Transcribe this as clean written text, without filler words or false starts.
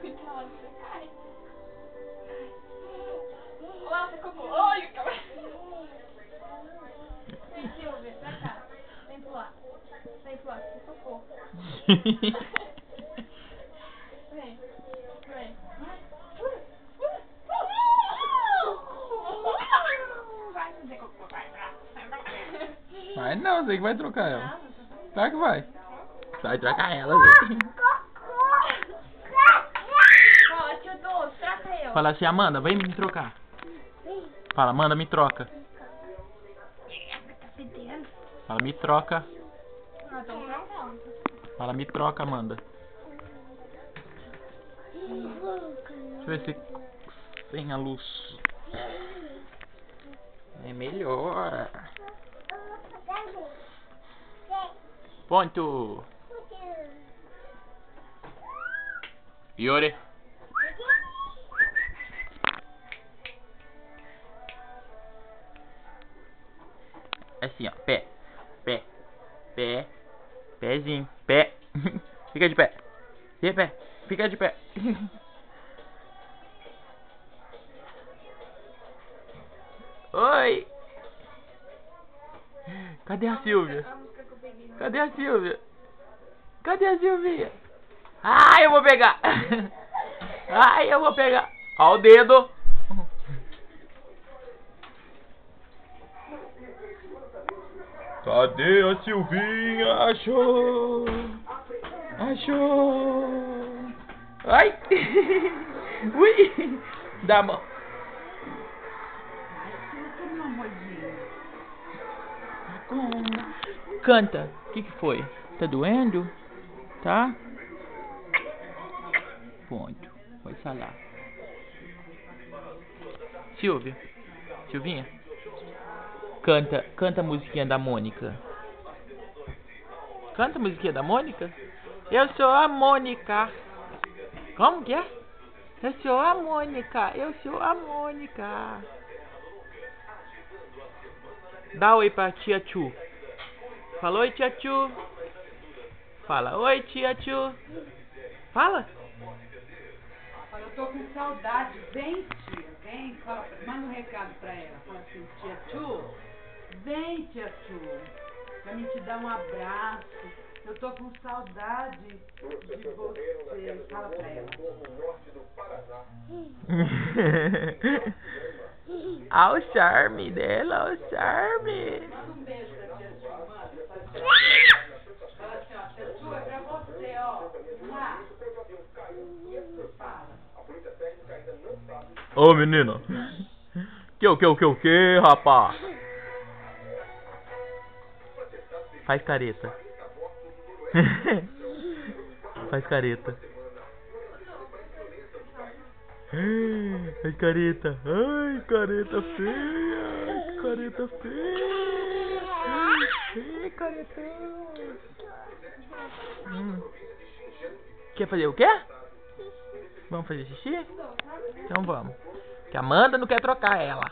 Cuidado, você cai. Lá, você cocô. Oi, calma. Vem, Silvia, pra cá. Vem pro lado. Vem pro lado, você cocô. Vem, vem. Vai fazer cocô, vai. Vai não, você que vai trocar ela. Tá que vai. Vai trocar ela. Fala, tio Doce, troca eu. Fala assim, Amanda, vem me trocar. Fala, Amanda, me troca. Fala, me troca. Ah, tô trocando. Fala, me troca, Amanda. Deixa eu ver se sem a luz é melhor. Ponto. Yuri. Assim, ó, pé, pé, pé, pezinho, pé. Fica de pé. De pé, fica de pé. Oi. Cadê a Silvia? Cadê a Silvia? Cadê a Silvia? Ai, eu vou pegar. Ai, eu vou pegar. Ó o dedo. Cadê a Silvinha? Achou! Achou! Ai! Ui! Dá a mão. Canta. O que foi? Tá doendo? Tá? Ponto. Vai falar. Silvia. Silvinha. Canta a musiquinha da Mônica. Canta a musiquinha da Mônica. Eu sou a Mônica. Como que é? Eu sou a Mônica. Eu sou a Mônica. Dá oi pra tia Tchu. Fala oi, tia Tchu. Fala oi, tia Tchu. Fala. Eu tô com saudade. Vem, tia. Vem. Fala, manda um recado pra ela. Fala assim, tia Tchu. Vem, tia Tchu. Pra mim te dar um abraço. Eu tô com saudade de você. Fala pra ela. Olha o charme dela, olha o charme. Manda um beijo pra tia Tchu. Manda. Fala assim, ó. Tia Tchu, é pra você, ó. Fala. Ô, menina. Que, rapaz? Faz careta. Faz careta. Faz careta. Ai, careta feia. Careta feia. Ai, caretão. Quer fazer o quê? Vamos fazer xixi? Então vamos. Que a Amanda não quer trocar ela.